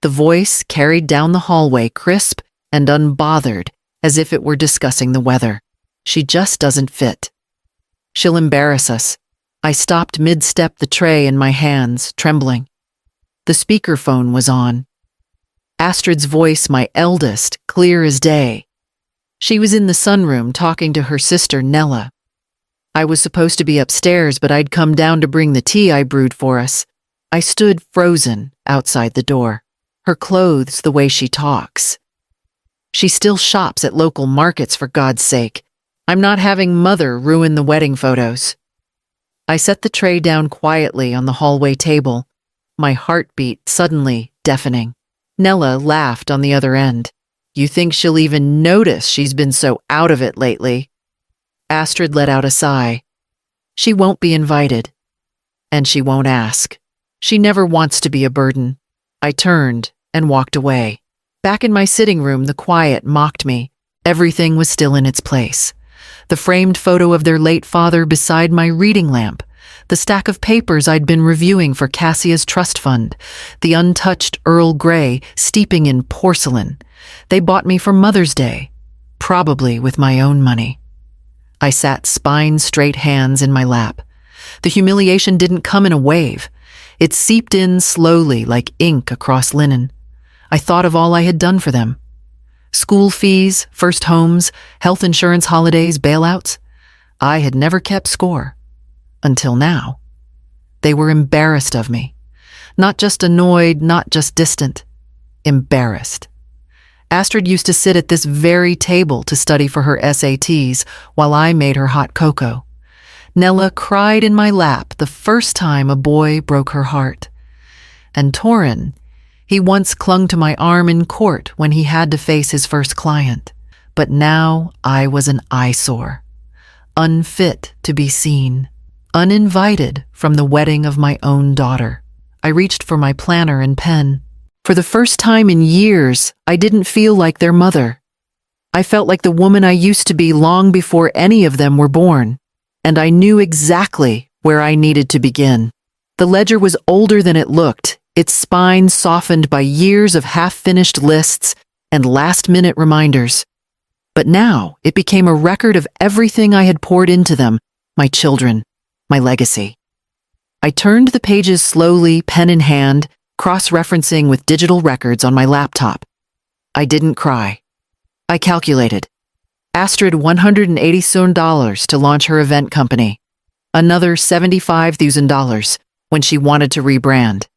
The voice carried down the hallway crisp and unbothered, as if it were discussing the weather. She just doesn't fit. She'll embarrass us. I stopped mid-step, the tray in my hands, trembling. The speakerphone was on. Astrid's voice, my eldest, clear as day. She was in the sunroom talking to her sister, Nella. I was supposed to be upstairs, but I'd come down to bring the tea I brewed for us. I stood frozen outside the door. Her clothes, the way she talks. She still shops at local markets, for God's sake. I'm not having Mother ruin the wedding photos. I set the tray down quietly on the hallway table, my heartbeat suddenly deafening. Nella laughed on the other end. You think she'll even notice she's been so out of it lately? Astrid let out a sigh. She won't be invited. And she won't ask. She never wants to be a burden. I turned and walked away. Back in my sitting room, the quiet mocked me. Everything was still in its place. The framed photo of their late father beside my reading lamp, the stack of papers I'd been reviewing for Cassia's trust fund, the untouched Earl Grey steeping in porcelain. They bought me for Mother's Day, probably with my own money. I sat spine-straight, hands in my lap. The humiliation didn't come in a wave. It seeped in slowly like ink across linen. I thought of all I had done for them. School fees, first homes, health insurance, holidays, bailouts. I had never kept score. Until now. They were embarrassed of me. Not just annoyed, not just distant. Embarrassed. Astrid used to sit at this very table to study for her SATs while I made her hot cocoa. Nella cried in my lap the first time a boy broke her heart. And Torin, he once clung to my arm in court when he had to face his first client. But now I was an eyesore. Unfit to be seen. Uninvited from the wedding of my own daughter. I reached for my planner and pen. For the first time in years, I didn't feel like their mother. I felt like the woman I used to be long before any of them were born. And I knew exactly where I needed to begin. The ledger was older than it looked, its spine softened by years of half-finished lists and last-minute reminders. But now it became a record of everything I had poured into them, my children, my legacy. I turned the pages slowly, pen in hand, cross-referencing with digital records on my laptop. I didn't cry. I calculated. Astrid $180,000 to launch her event company. Another $75,000 when she wanted to rebrand.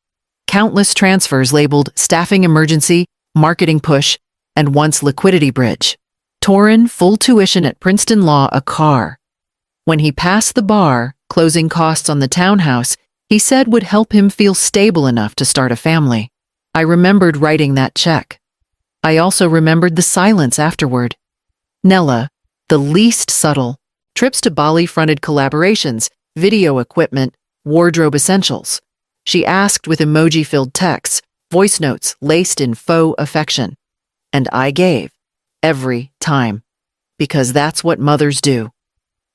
Countless transfers labeled staffing emergency, marketing push, and once liquidity bridge. Torin, full tuition at Princeton Law, a car. When he passed the bar, closing costs on the townhouse, he said would help him feel stable enough to start a family. I remembered writing that check. I also remembered the silence afterward. Nella, the least subtle, trips to Bali-fronted collaborations, video equipment, wardrobe essentials. She asked with emoji-filled texts, voice notes laced in faux affection. And I gave, every time, because that's what mothers do.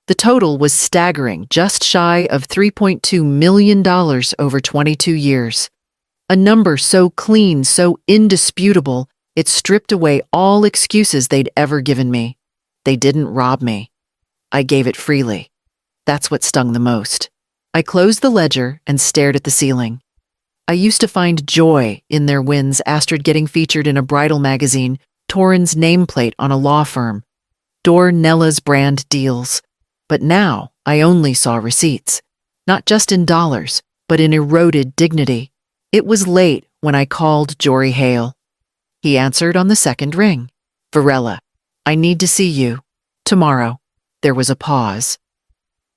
The total was staggering, just shy of $3.2 million over 22 years. A number so clean, so indisputable, it stripped away all excuses they'd ever given me. They didn't rob me. I gave it freely. That's what stung the most. I closed the ledger and stared at the ceiling. I used to find joy in their wins, Astrid getting featured in a bridal magazine, Torin's nameplate on a law firm, Dor Nella's brand deals. But now I only saw receipts, not just in dollars, but in eroded dignity. It was late when I called Jory Hale. He answered on the second ring. Varela, I need to see you. Tomorrow. There was a pause.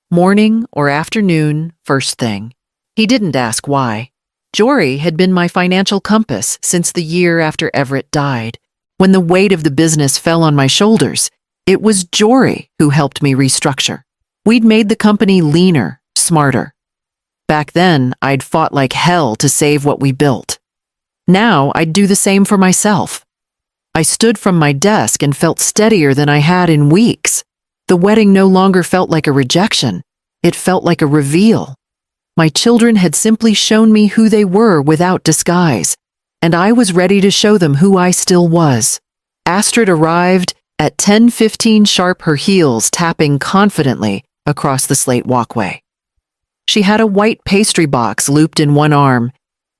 Morning or afternoon, first thing. He didn't ask why. Jory had been my financial compass since the year after Everett died. When the weight of the business fell on my shoulders, it was Jory who helped me restructure. We'd made the company leaner, smarter. Back then, I'd fought like hell to save what we built. Now, I'd do the same for myself. I stood from my desk and felt steadier than I had in weeks. The wedding no longer felt like a rejection. It felt like a reveal. My children had simply shown me who they were without disguise, and I was ready to show them who I still was. Astrid arrived at 10:15 sharp, her heels tapping confidently across the slate walkway. She had a white pastry box looped in one arm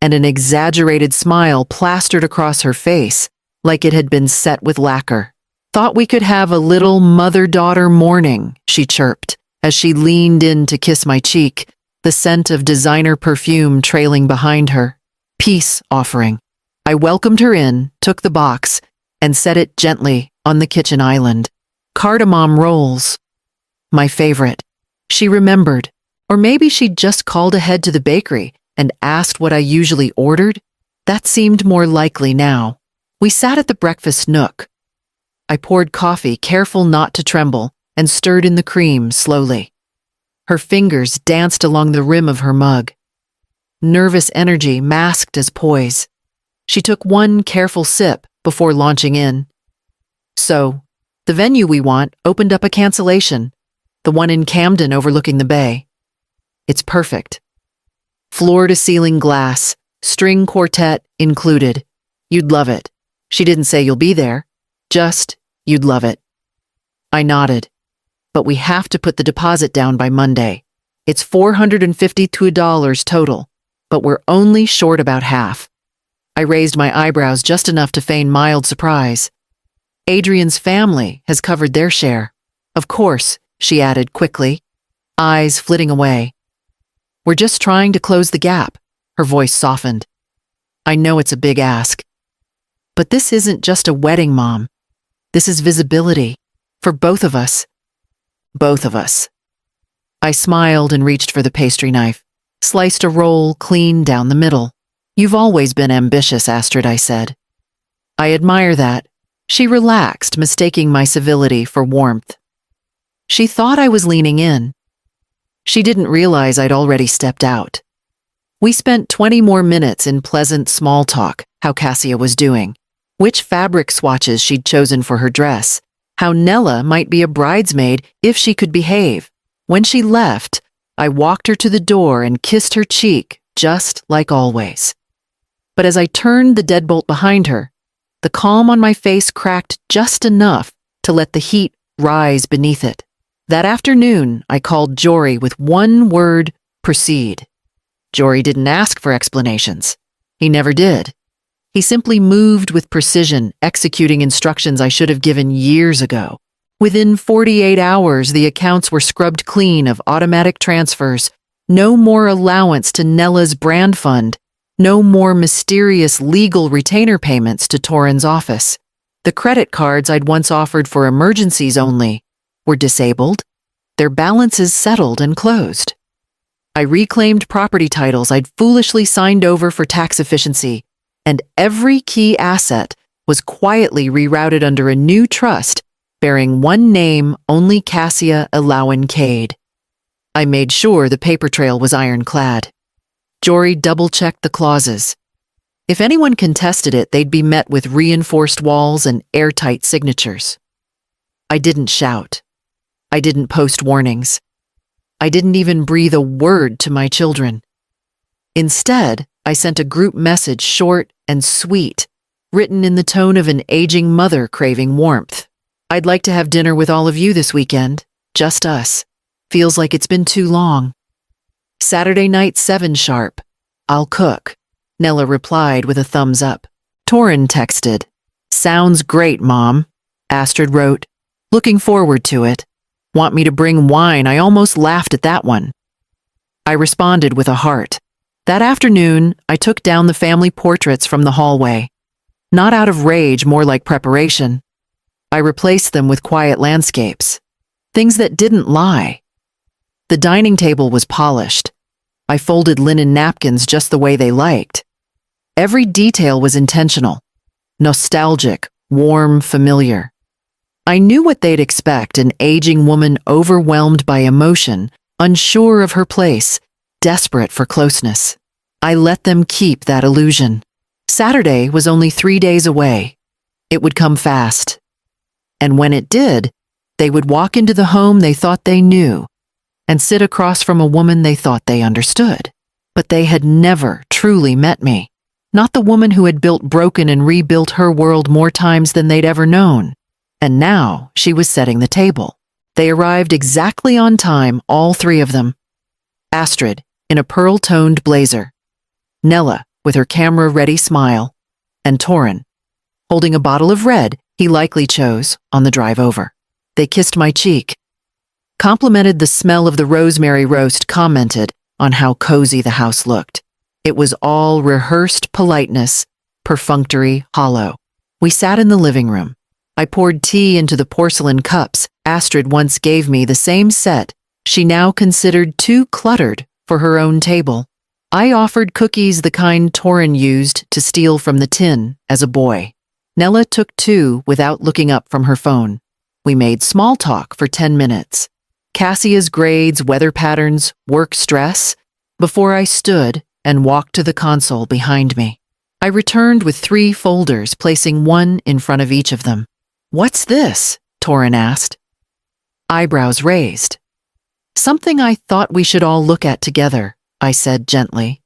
and an exaggerated smile plastered across her face like it had been set with lacquer. "Thought we could have a little mother-daughter morning," she chirped as she leaned in to kiss my cheek, the scent of designer perfume trailing behind her. Peace offering. I welcomed her in, took the box, and set it gently on the kitchen island. Cardamom rolls. My favorite. She remembered. Or maybe she'd just called ahead to the bakery and asked what I usually ordered. That seemed more likely now. We sat at the breakfast nook. I poured coffee, careful not to tremble, and stirred in the cream slowly. Her fingers danced along the rim of her mug. Nervous energy masked as poise. She took one careful sip before launching in. "So, the venue we want opened up a cancellation, the one in Camden overlooking the bay. It's perfect. Floor-to-ceiling glass, string quartet included. You'd love it." She didn't say you'll be there, just you'd love it. I nodded. "But we have to put the deposit down by Monday. It's $452 total, but we're only short about half." I raised my eyebrows just enough to feign mild surprise. "Adrian's family has covered their share." "Of course," she added quickly, eyes flitting away. "We're just trying to close the gap." Her voice softened. "I know it's a big ask. But this isn't just a wedding, Mom. This is visibility. For both of us. Both of us." I smiled and reached for the pastry knife, sliced a roll clean down the middle. "You've always been ambitious, Astrid," I said. "I admire that." She relaxed, mistaking my civility for warmth. She thought I was leaning in. She didn't realize I'd already stepped out. We spent 20 more minutes in pleasant small talk, how Cassia was doing, which fabric swatches she'd chosen for her dress, how Nella might be a bridesmaid if she could behave. When she left, I walked her to the door and kissed her cheek, just like always. But as I turned the deadbolt behind her, the calm on my face cracked just enough to let the heat rise beneath it. That afternoon, I called Jory with one word: proceed. Jory didn't ask for explanations. He never did. He simply moved with precision, executing instructions I should have given years ago. Within 48 hours, the accounts were scrubbed clean of automatic transfers, no more allowance to Nella's brand fund, no more mysterious legal retainer payments to Torin's office. The credit cards I'd once offered for emergencies only were disabled, their balances settled and closed. I reclaimed property titles I'd foolishly signed over for tax efficiency, and every key asset was quietly rerouted under a new trust bearing one name only Cassia Alawan Cade. I made sure the paper trail was ironclad. Jory double-checked the clauses. If anyone contested it, they'd be met with reinforced walls and airtight signatures. I didn't shout. I didn't post warnings. I didn't even breathe a word to my children. Instead, I sent a group message, short and sweet, written in the tone of an aging mother craving warmth. "I'd like to have dinner with all of you this weekend. Just us. Feels like it's been too long. Saturday night, 7 sharp. I'll cook." Nella replied with a thumbs up. Torin texted, "Sounds great, Mom." Astrid wrote, "Looking forward to it. Want me to bring wine?" I almost laughed at that one. I responded with a heart. That afternoon, I took down the family portraits from the hallway. Not out of rage, more like preparation. I replaced them with quiet landscapes. Things that didn't lie. The dining table was polished. I folded linen napkins just the way they liked. Every detail was intentional. Nostalgic, warm, familiar. I knew what they'd expect: an aging woman overwhelmed by emotion, unsure of her place, desperate for closeness. I let them keep that illusion. Saturday was only 3 days away. It would come fast. And when it did, they would walk into the home they thought they knew and sit across from a woman they thought they understood. But they had never truly met me. not the woman who had built broken and rebuilt her world more times than they'd ever known. And now she was setting the table. They arrived exactly on time, all three of them. Astrid, in a pearl-toned blazer. Nella, with her camera-ready smile. And Torin, holding a bottle of red he likely chose on the drive over. They kissed my cheek, complimented the smell of the rosemary roast, commented on how cozy the house looked. It was all rehearsed politeness, perfunctory, hollow. We sat in the living room. I poured tea into the porcelain cups Astrid once gave me, the same set she now considered too cluttered for her own table. I offered cookies, the kind Torin used to steal from the tin as a boy. Nella took two without looking up from her phone. We made small talk for 10 minutes. Cassia's grades, weather patterns, work stress, before I stood and walked to the console behind me. I returned with 3 folders, placing one in front of each of them. "What's this?" Torin asked. Eyebrows raised. "Something I thought we should all look at together," I said gently.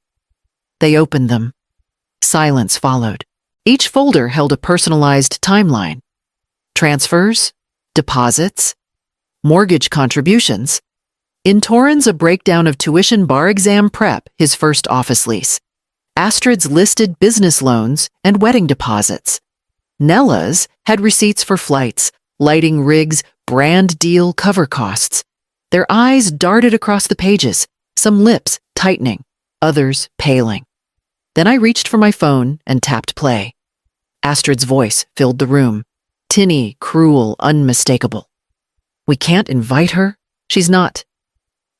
They opened them. Silence followed. Each folder held a personalized timeline. Transfers, deposits, mortgage contributions. In Torin's, a breakdown of tuition, bar exam prep, his first office lease. Astrid's listed business loans and wedding deposits. Nella's had receipts for flights, lighting rigs, brand deal cover costs. Their eyes darted across the pages, some lips tightening, others paling. Then I reached for my phone and tapped play. Astrid's voice filled the room, tinny, cruel, unmistakable. "We can't invite her? She's not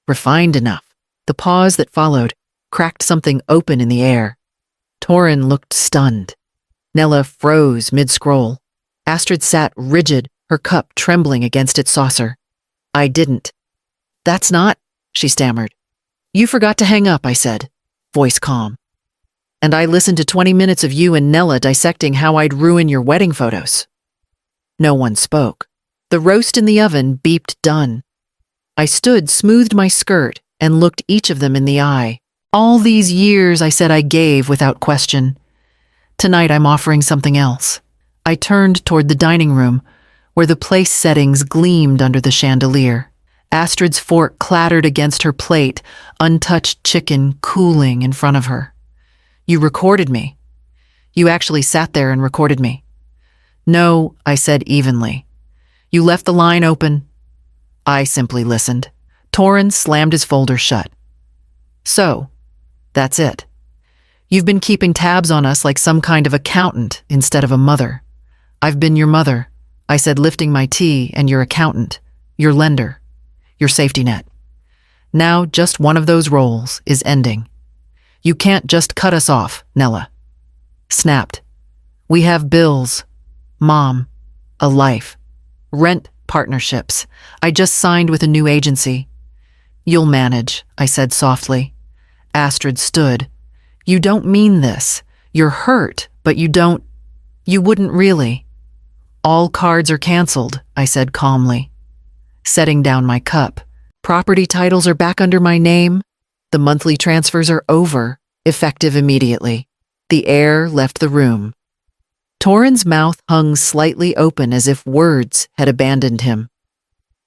refined enough." The pause that followed cracked something open in the air. Torin looked stunned. Nella froze mid-scroll. Astrid sat rigid, her cup trembling against its saucer. I didn't. "That's not," she stammered. "You forgot to hang up," I said, voice calm. "And I listened to 20 minutes of you and Nella dissecting how I'd ruin your wedding photos." No one spoke. The roast in the oven beeped done. I stood, smoothed my skirt, and looked each of them in the eye. "All these years," I said, I gave without question. "Tonight I'm offering something else." I turned toward the dining room, where the place settings gleamed under the chandelier. Astrid's fork clattered against her plate, untouched chicken cooling in front of her. "You recorded me. You actually sat there and recorded me." "No," I said evenly. "You left the line open." I simply listened. Torin slammed his folder shut. "So, that's it. You've been keeping tabs on us like some kind of accountant instead of a mother." "I've been your mother," I said, lifting my tea, "and your accountant, your lender, your safety net. Now just one of those roles is ending. You can't just cut us off," Nella snapped. "We have bills, Mom, a life, rent, partnerships. I just signed with a new agency." "You'll manage," I said softly. Astrid stood. "You don't mean this. You're hurt, but you wouldn't really." "All cards are canceled," I said calmly, setting down my cup. "Property titles are back under my name. The monthly transfers are over, effective immediately." The air left the room. Torin's mouth hung slightly open as if words had abandoned him.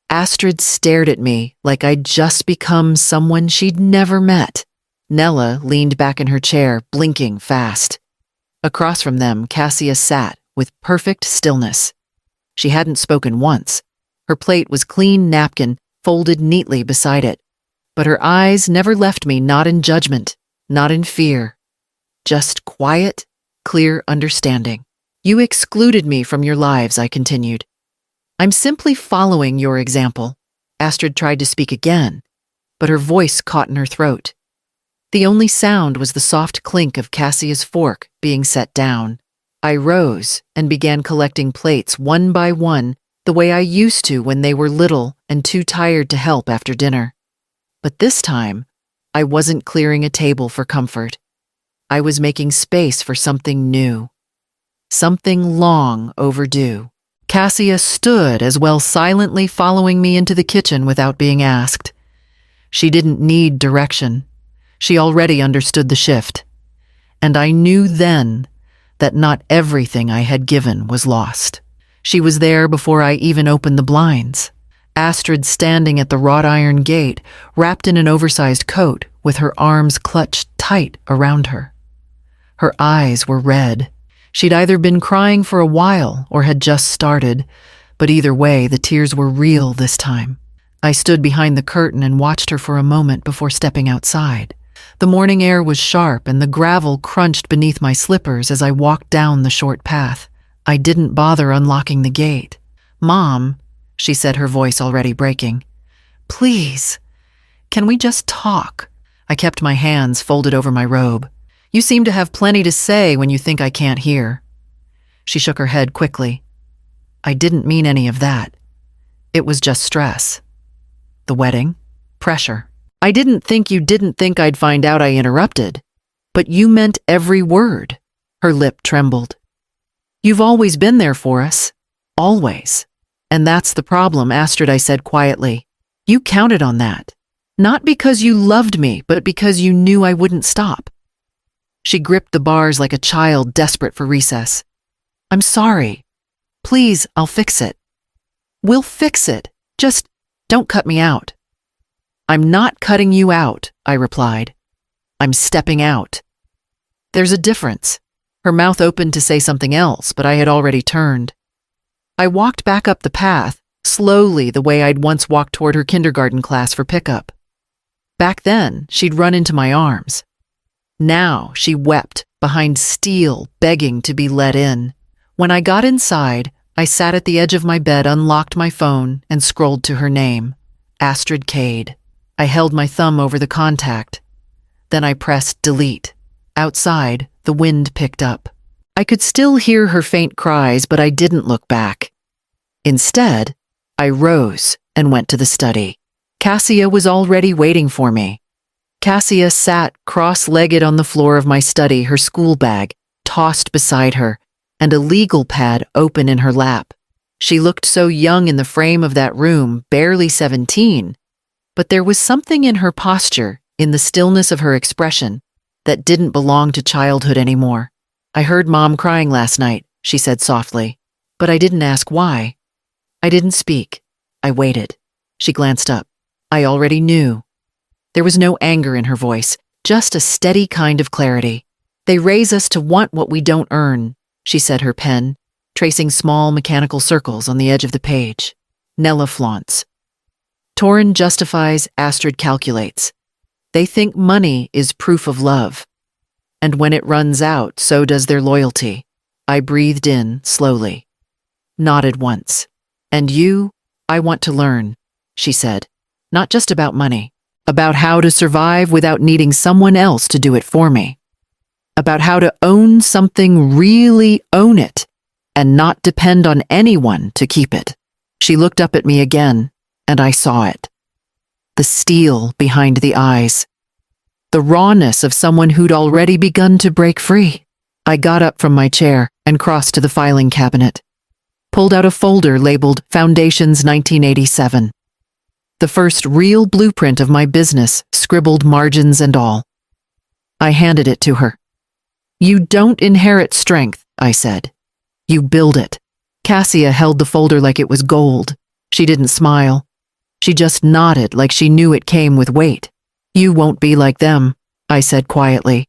Astrid stared at me like I'd just become someone she'd never met. Nella leaned back in her chair, blinking fast. Across from them, Cassia sat with perfect stillness. She hadn't spoken once. Her plate was clean napkin, folded neatly beside it. But her eyes never left me, not in judgment, not in fear. Just quiet, clear understanding. "You excluded me from your lives," I continued. "I'm simply following your example." Astrid tried to speak again, but her voice caught in her throat. The only sound was the soft clink of Cassia's fork being set down. I rose and began collecting plates one by one, the way I used to when they were little and too tired to help after dinner. But this time, I wasn't clearing a table for comfort. I was making space for something new. Something long overdue. Cassia stood as well, silently following me into the kitchen without being asked. She didn't need direction. She already understood the shift. And I knew then that not everything I had given was lost. She was there before I even opened the blinds. Astrid standing at the wrought iron gate, wrapped in an oversized coat, with her arms clutched tight around her. Her eyes were red. She'd either been crying for a while or had just started, but either way, the tears were real this time. I stood behind the curtain and watched her for a moment before stepping outside. The morning air was sharp and the gravel crunched beneath my slippers as I walked down the short path. I didn't bother unlocking the gate. "Mom," she said, her voice already breaking, "please, can we just talk?" I kept my hands folded over my robe. "You seem to have plenty to say when you think I can't hear." She shook her head quickly. "I didn't mean any of that. It was just stress. The wedding, pressure. I didn't think you didn't think I'd find out I interrupted, but you meant every word." Her lip trembled. "You've always been there for us. Always. And that's the problem, Astrid," I said quietly. "You counted on that. Not because you loved me, but because you knew I wouldn't stop." She gripped the bars like a child desperate for recess. "I'm sorry. Please, I'll fix it. We'll fix it. Just don't cut me out." "I'm not cutting you out," I replied. "I'm stepping out." "There's a difference." Her mouth opened to say something else, but I had already turned. I walked back up the path, slowly the way I'd once walked toward her kindergarten class for pickup. Back then, she'd run into my arms. Now she wept behind steel, begging to be let in. When I got inside, I sat at the edge of my bed, unlocked my phone, and scrolled to her name, Astrid Cade. I held my thumb over the contact. Then I pressed delete. Outside, the wind picked up. I could still hear her faint cries, but I didn't look back. Instead, I rose and went to the study. Cassia was already waiting for me. Cassia sat cross-legged on the floor of my study, her school bag tossed beside her, and a legal pad open in her lap. She looked so young in the frame of that room, barely 17, but there was something in her posture, in the stillness of her expression, that didn't belong to childhood anymore. "I heard Mom crying last night," she said softly, but I didn't ask why. I didn't speak. I waited. She glanced up. I already knew. There was no anger in her voice, just a steady kind of clarity. "They raise us to want what we don't earn," she said, her pen tracing small mechanical circles on the edge of the page. "Nella flaunts. Torin justifies, Astrid calculates. They think money is proof of love. And when it runs out, so does their loyalty." I breathed in slowly. Nodded once. "And you, I want to learn," she said. "Not just about money. About how to survive without needing someone else to do it for me. About how to own something, really own it, and not depend on anyone to keep it." She looked up at me again, and I saw it. The steel behind the eyes. The rawness of someone who'd already begun to break free. I got up from my chair and crossed to the filing cabinet. Pulled out a folder labeled Foundations 1987. The first real blueprint of my business, scribbled margins and all. I handed it to her. "You don't inherit strength," I said. "You build it." Cassia held the folder like it was gold. She didn't smile. She just nodded like she knew it came with weight. "You won't be like them," I said quietly.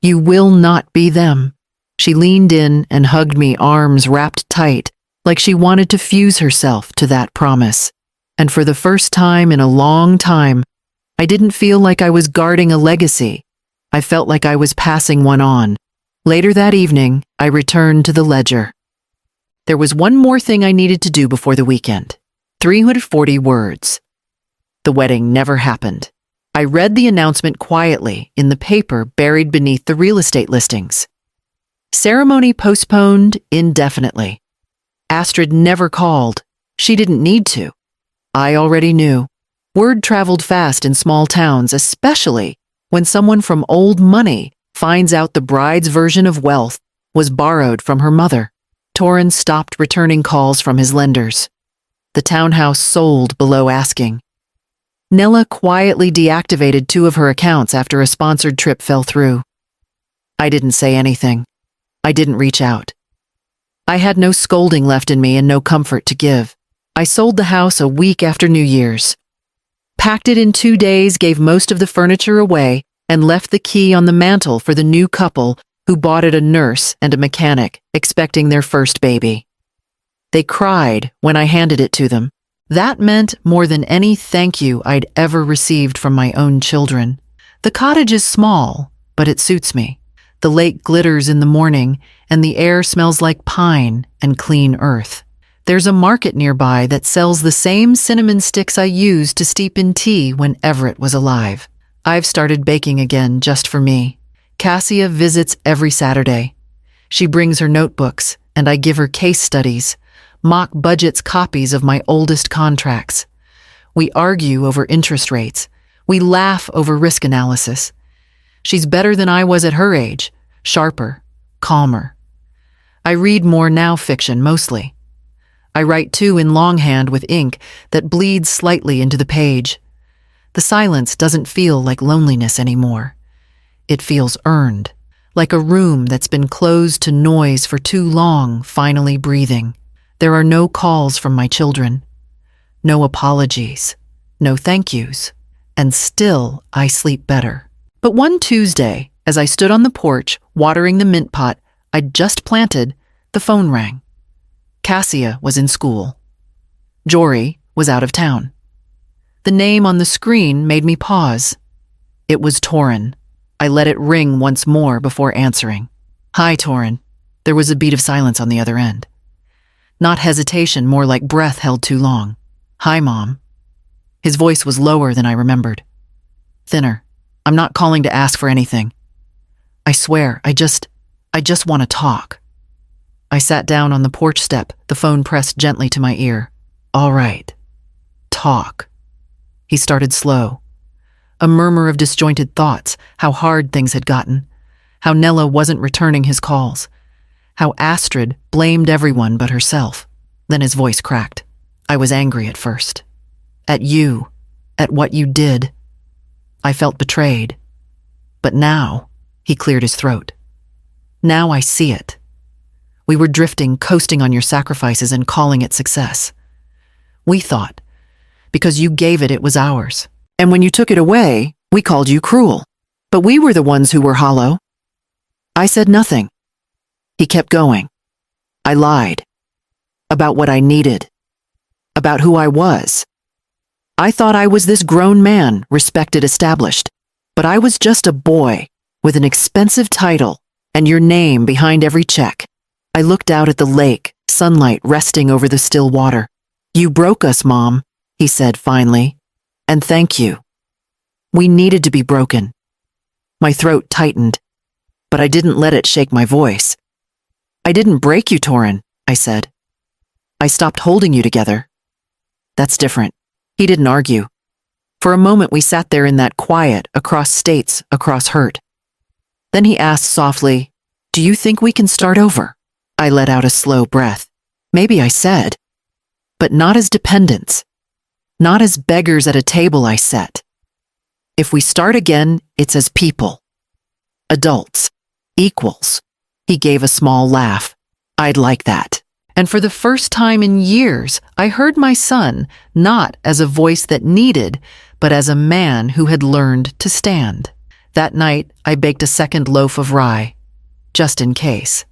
"You will not be them." She leaned in and hugged me, arms wrapped tight, like she wanted to fuse herself to that promise. And for the first time in a long time, I didn't feel like I was guarding a legacy. I felt like I was passing one on. Later that evening, I returned to the ledger. There was one more thing I needed to do before the weekend. 340 words. The wedding never happened. I read the announcement quietly in the paper buried beneath the real estate listings. Ceremony postponed indefinitely. Astrid never called. She didn't need to. I already knew. Word traveled fast in small towns, especially when someone from old money finds out the bride's version of wealth was borrowed from her mother. Torin stopped returning calls from his lenders. The townhouse sold below asking. Nella quietly deactivated 2 of her accounts after a sponsored trip fell through. I didn't say anything. I didn't reach out. I had no scolding left in me and no comfort to give. I sold the house a week after New Year's. Packed it in 2 days, gave most of the furniture away, and left the key on the mantel for the new couple who bought it, a nurse and a mechanic, expecting their first baby. They cried when I handed it to them. That meant more than any thank you I'd ever received from my own children. The cottage is small, but it suits me. The lake glitters in the morning, and the air smells like pine and clean earth. There's a market nearby that sells the same cinnamon sticks I used to steep in tea when Everett was alive. I've started baking again just for me. Cassia visits every Saturday. She brings her notebooks, and I give her case studies, mock budgets, copies of my oldest contracts. We argue over interest rates. We laugh over risk analysis. She's better than I was at her age, sharper, calmer. I read more now fiction, mostly. I write too in longhand with ink that bleeds slightly into the page. The silence doesn't feel like loneliness anymore. It feels earned, like a room that's been closed to noise for too long, finally breathing. There are no calls from my children, no apologies, no thank yous, and still I sleep better. But one Tuesday, as I stood on the porch watering the mint pot I'd just planted, the phone rang. Cassia was in school. Jory was out of town. The name on the screen made me pause. It was Torin. I let it ring once more before answering. "Hi, Torin." There was a beat of silence on the other end. Not hesitation, more like breath held too long. "Hi, Mom." His voice was lower than I remembered. Thinner. "I'm not calling to ask for anything. I swear, I just want to talk." I sat down on the porch step, the phone pressed gently to my ear. "All right. Talk." He started slow. A murmur of disjointed thoughts, how hard things had gotten, how Nella wasn't returning his calls, how Astrid blamed everyone but herself. Then his voice cracked. "I was angry at first. At you. At what you did. I felt betrayed. But now," he cleared his throat, "now I see it. We were drifting, coasting on your sacrifices and calling it success. We thought, because you gave it, it was ours. And when you took it away, we called you cruel. But we were the ones who were hollow." I said nothing. He kept going. I lied. About what I needed. About who I was. I thought I was this grown man, respected, established. But I was just a boy, with an expensive title, and your name behind every check. I looked out at the lake, sunlight resting over the still water. "You broke us, Mom," he said finally. "And thank you. We needed to be broken." My throat tightened, but I didn't let it shake my voice. "I didn't break you, Torin," I said. "I stopped holding you together." "That's different." He didn't argue. For a moment we sat there in that quiet, across states, across hurt. Then he asked softly, "Do you think we can start over?" I let out a slow breath. Maybe I said. But not as dependents. Not as beggars at a table I set. If we start again, it's as people. Adults. Equals. He gave a small laugh. I'd like that. And for the first time in years, I heard my son, not as a voice that needed, but as a man who had learned to stand. That night, I baked a second loaf of rye, just in case.